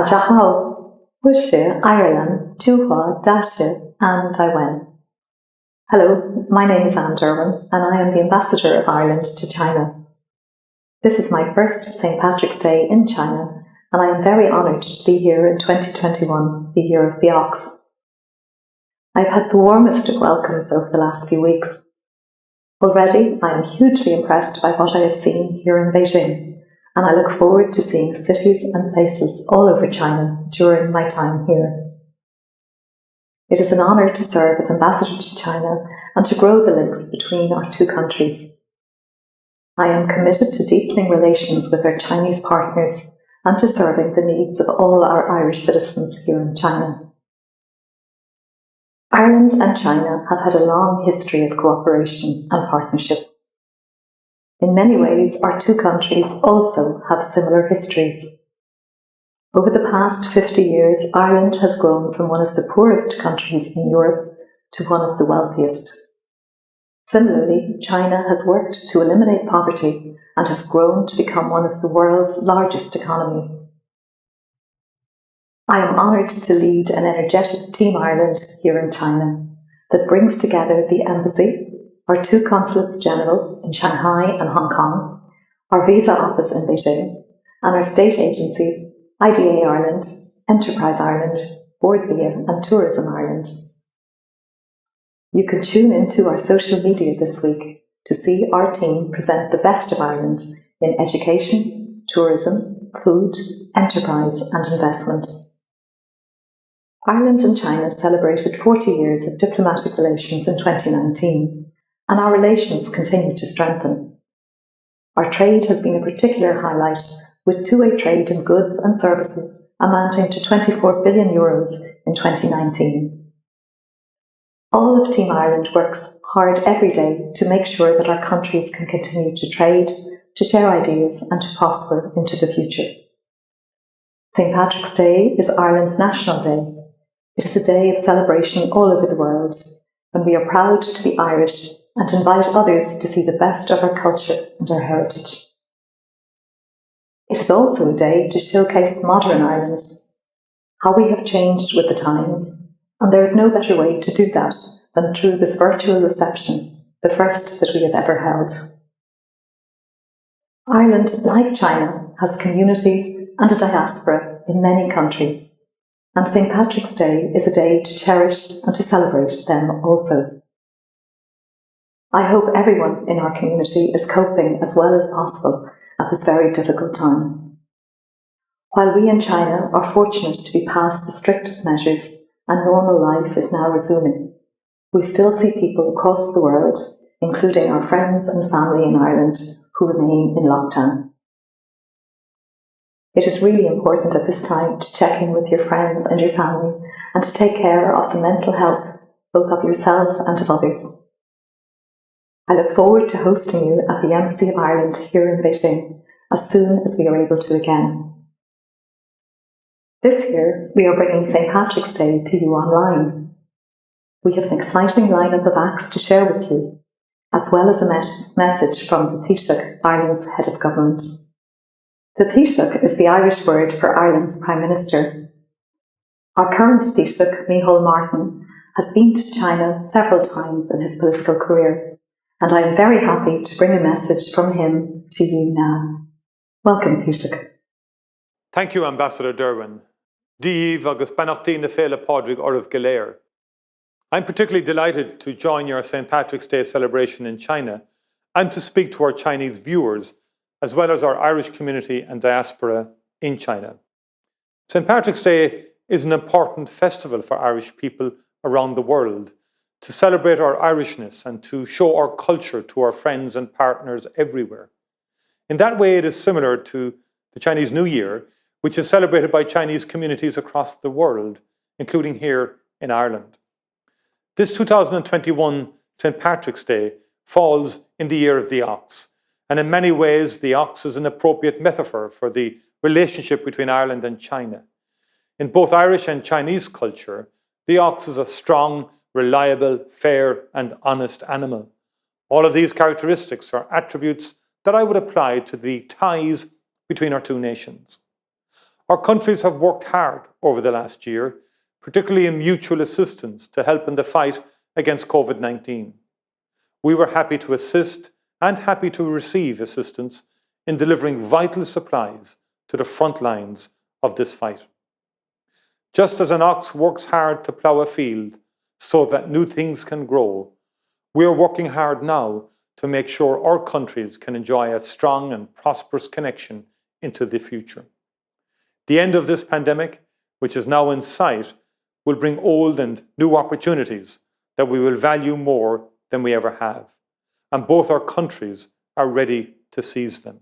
大家好，我是爱尔兰中华大学安台湾。Hello, my name is Anne Derwin, and I am the Ambassador of Ireland to China. This is my first St. Patrick's Day in China, and I am very honoured to be here in 2021, the year of the ox. I've had the warmest of welcomes over the last few weeks. Already, I am hugely impressed by what I have seen here in Beijing, and I look forward to seeing cities and places all over China during my time here. It is an honour to serve as ambassador to China and to grow the links between our two countries. I am committed to deepening relations with our Chinese partners and to serving the needs of all our Irish citizens here in China. Ireland and China have had a long history of cooperation and partnership. In many ways, our two countries also have similar histories. Over the past 50 years, Ireland has grown from one of the poorest countries in Europe to one of the wealthiest. Similarly, China has worked to eliminate poverty and has grown to become one of the world's largest economies. I am honoured to lead an energetic Team Ireland here in China that brings together the Embassy, our two Consulates General in Shanghai and Hong Kong, our Visa Office in Beijing, and our state agencies, IDA Ireland, Enterprise Ireland, Board Via and Tourism Ireland. You can tune into our social media this week to see our team present the best of Ireland in education, tourism, food, enterprise and investment. Ireland and China celebrated 40 years of diplomatic relations in 2019, and our relations continue to strengthen. Our trade has been a particular highlight, with two-way trade in goods and services amounting to €24 billion in 2019. All of Team Ireland works hard every day to make sure that our countries can continue to trade, to share ideas and to prosper into the future. St. Patrick's Day is Ireland's National Day. It is a day of celebration all over the world, and we are proud to be Irish and invite others to see the best of our culture and our heritage. It is also a day to showcase modern Ireland, how we have changed with the times, and there is no better way to do that than through this virtual reception, the first that we have ever held. Ireland, like China, has communities and a diaspora in many countries, and St. Patrick's Day is a day to cherish and to celebrate them also. I hope everyone in our community is coping as well as possible at this very difficult time. While we in China are fortunate to be past the strictest measures and normal life is now resuming, we still see people across the world, including our friends and family in Ireland, who remain in lockdown. It is really important at this time to check in with your friends and your family and to take care of the mental health, both of yourself and of others. I look forward to hosting you at the Embassy of Ireland here in Beijing as soon as we are able to again. This year, we are bringing St. Patrick's Day to you online. We have an exciting lineup of acts to share with you, as well as a message from the Taoiseach, Ireland's head of government. The Taoiseach is the Irish word for Ireland's Prime Minister. Our current Taoiseach, Micheál Martin, has been to China several times in his political career, and I am very happy to bring a message from him to you now. Welcome, Taoiseach. Thank you, Ambassador Derwin. Díomh agus beannachtí na féile pádraig oribh go léir. I'm particularly delighted to join your St. Patrick's Day celebration in China and to speak to our Chinese viewers, as well as our Irish community and diaspora in China. St. Patrick's Day is an important festival for Irish people around the world to celebrate our Irishness and to show our culture to our friends and partners everywhere. In that way, it is similar to the Chinese New Year, which is celebrated by Chinese communities across the world, including here in Ireland. This 2021 St. Patrick's Day falls in the year of the ox, and in many ways the ox is an appropriate metaphor for the relationship between Ireland and China. In both Irish and Chinese culture, the ox is a strong, reliable, fair and honest animal. All of these characteristics are attributes that I would apply to the ties between our two nations. Our countries have worked hard over the last year, particularly in mutual assistance to help in the fight against COVID-19. We were happy to assist and happy to receive assistance in delivering vital supplies to the front lines of this fight. Just as an ox works hard to plough a field so that new things can grow, we are working hard now to make sure our countries can enjoy a strong and prosperous connection into the future. The end of this pandemic, which is now in sight, will bring old and new opportunities that we will value more than we ever have, and both our countries are ready to seize them.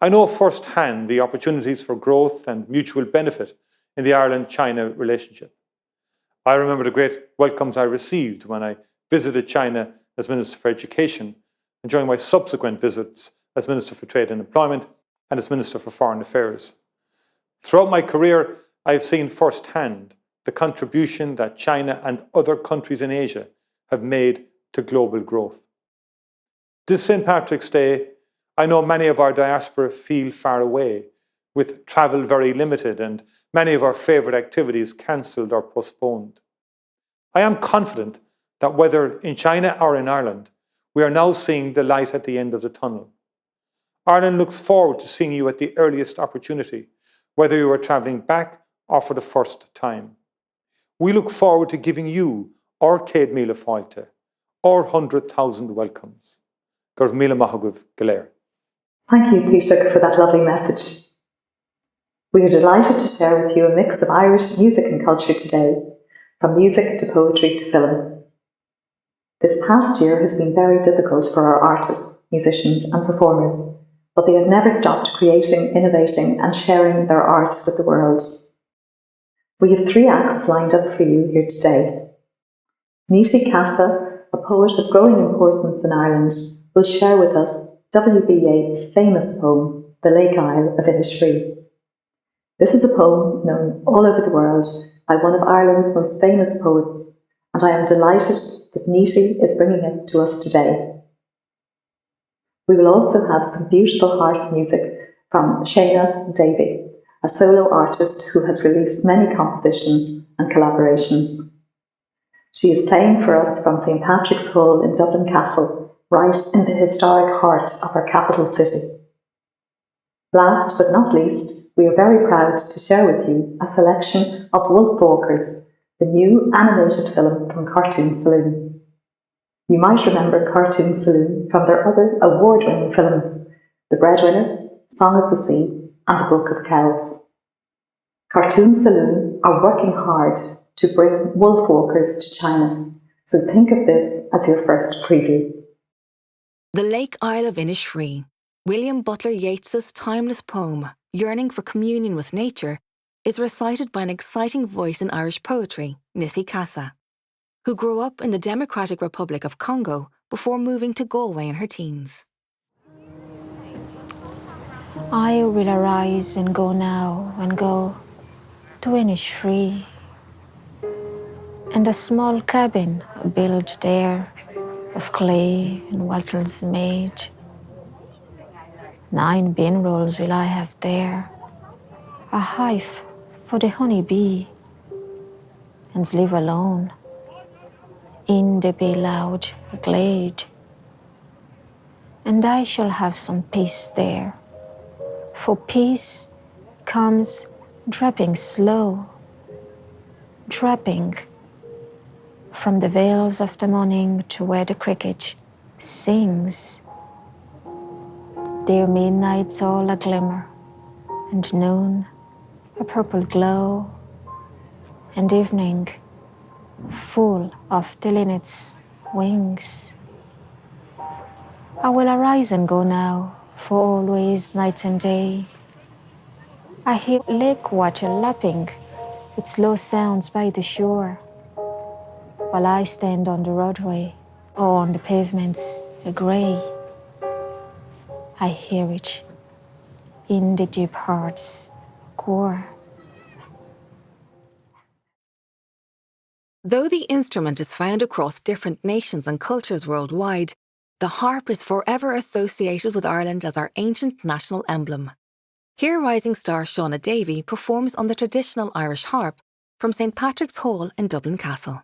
I know firsthand the opportunities for growth and mutual benefit in the Ireland-China relationship. I remember the great welcomes I received when I visited China as Minister for Education and during my subsequent visits as Minister for Trade and Employment and as Minister for Foreign Affairs. Throughout my career, I have seen firsthand the contribution that China and other countries in Asia have made to global growth. This St. Patrick's Day, I know many of our diaspora feel far away, with travel very limited and many of our favourite activities cancelled or postponed. I am confident that whether in China or in Ireland, we are now seeing the light at the end of the tunnel. Ireland looks forward to seeing you at the earliest opportunity, whether you are travelling back or for the first time. We look forward to giving you our Céad Míle fáilte, our 100,000 welcomes. Gurv Míle Maithagubh Galéir. Thank you, Peter, for that lovely message. We are delighted to share with you a mix of Irish music and culture today, from music to poetry to film. This past year has been very difficult for our artists, musicians and performers, but they have never stopped creating, innovating and sharing their art with the world. We have 3 acts lined up for you here today. Níotaí Casa, a poet of growing importance in Ireland, will share with us W.B. Yeats' famous poem, The Lake Isle of Innisfree. This is a poem known all over the world by one of Ireland's most famous poets, and I am delighted that Níotaí is bringing it to us today. We will also have some beautiful harp music from Céad Míle, a solo artist who has released many compositions and collaborations. She is playing for us from St. Patrick's Hall in Dublin Castle, right in the historic heart of our capital city. Last but not least, we are very proud to share with you a selection of Wolf Walkers, the new animated film from Cartoon Saloon. You might remember Cartoon Saloon from their other award-winning films, The Breadwinner, Song of the Sea, and The Book of Kells. Cartoon Saloon are working hard to bring Wolf Walkers to China, so think of this as your first preview. The Lake Isle of Innisfree, William Butler Yeats's timeless poem, Yearning for Communion with Nature, is recited by an exciting voice in Irish poetry, Níotaí Casa, who grew up in the Democratic Republic of Congo before moving to Galway in her teens. I will arise and go now and go to Innisfree, and a small cabin built there of clay and wattles made. 9 bin rolls will I have there, a hive for the honey bee, and live alone in the bay loud glade. And I shall have some peace there, for peace comes dropping slow, dropping from the vales of the morning to where the cricket sings. Their midnights all a glimmer, and noon a purple glow, and evening full of the linnet's wings. I will arise and go now, for always night and day I hear lake water lapping with slow sounds by the shore, while I stand on the roadway or on the pavements grey. I hear it in the deep heart's core. Though the instrument is found across different nations and cultures worldwide, the harp is forever associated with Ireland as our ancient national emblem. Here rising star Shauna Davey performs on the traditional Irish harp from St Patrick's Hall in Dublin Castle.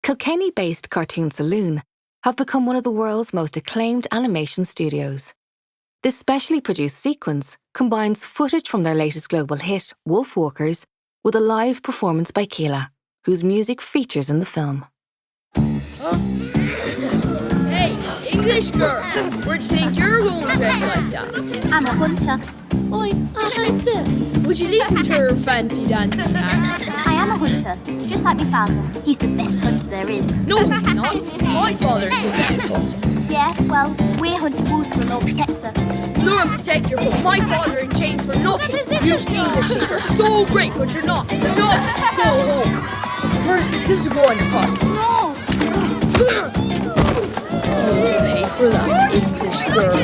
Kilkenny-based Cartoon Saloon have become one of the world's most acclaimed animation studios. This specially produced sequence combines footage from their latest global hit, Wolfwalkers, with a live performance by Keela, whose music features in the film. Hey, English girl, where'd you think you're going dressed like that? I'm a hunter. Oi, a hunter. Would you listen to her fancy dancy accent? I am a hunter, just like my father. He's the best hunter there is. No, he's not. My father's the best hunter. Yeah, well, we're hunting wolves for a Lord Protector. You're a protector, but my father in chains for nothing. You English think are so great, but you're not. You're not. Go home. First, this is going to cost me. No! You'll pay for that, English girl.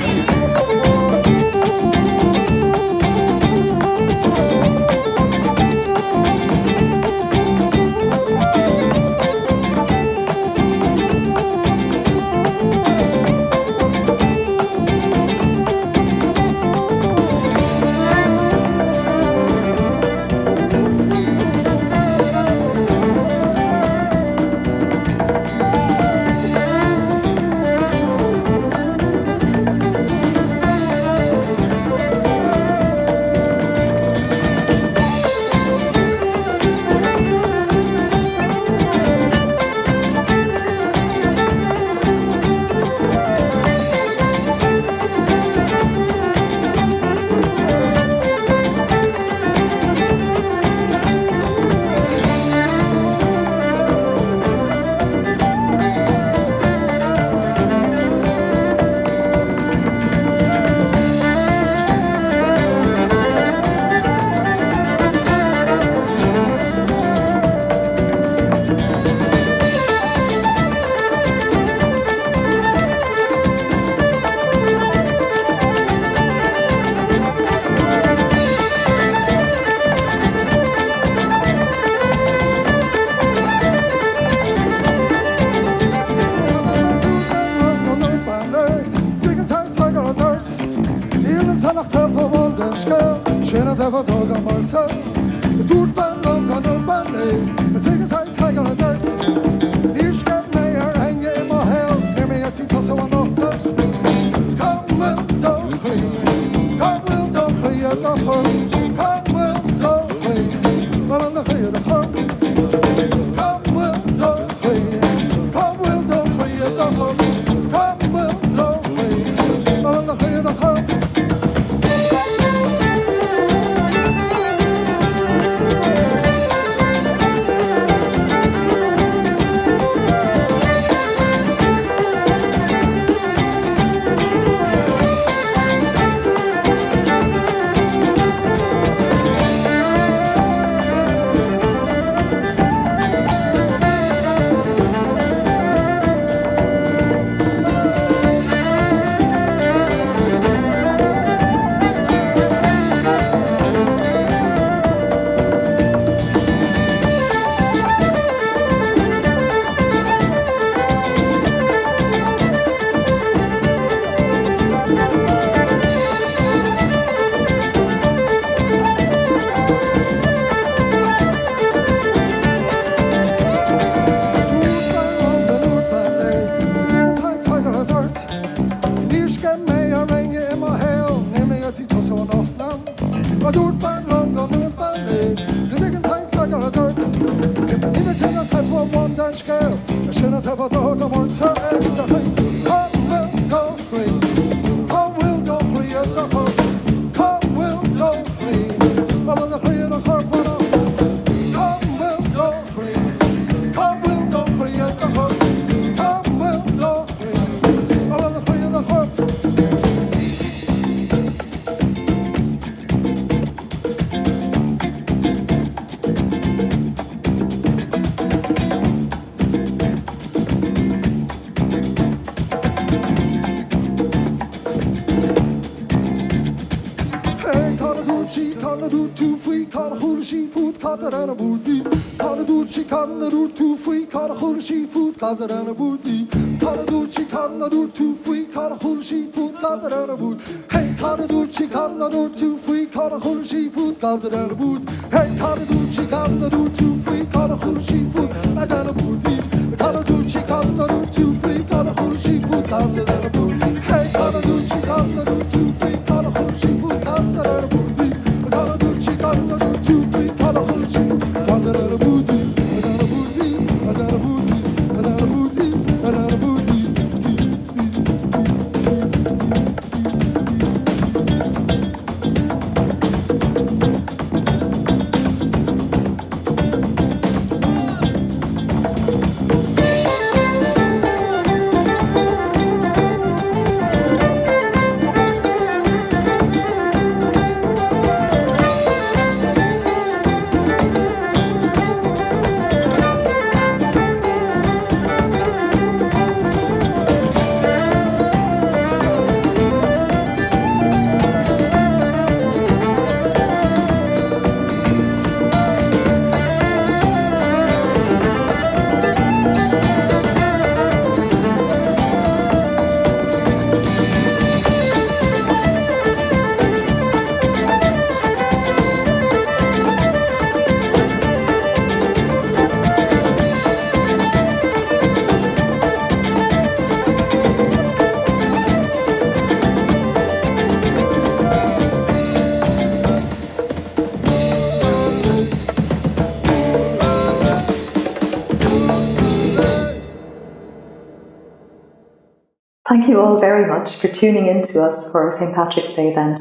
Thank you all very much for tuning in to us for our St. Patrick's Day event.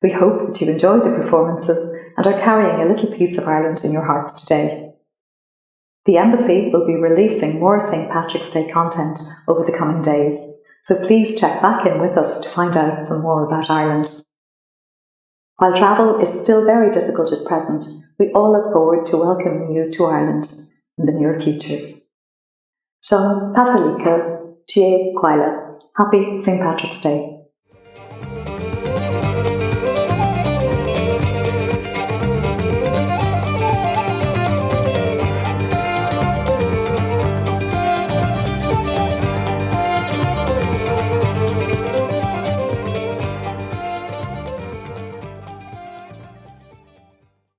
We hope that you enjoyed the performances and are carrying a little piece of Ireland in your hearts today. The Embassy will be releasing more St. Patrick's Day content over the coming days, so please check back in with us to find out some more about Ireland. While travel is still very difficult at present, we all look forward to welcoming you to Ireland in the near future. Sean Pathalika, Céad Míle. Happy St. Patrick's Day.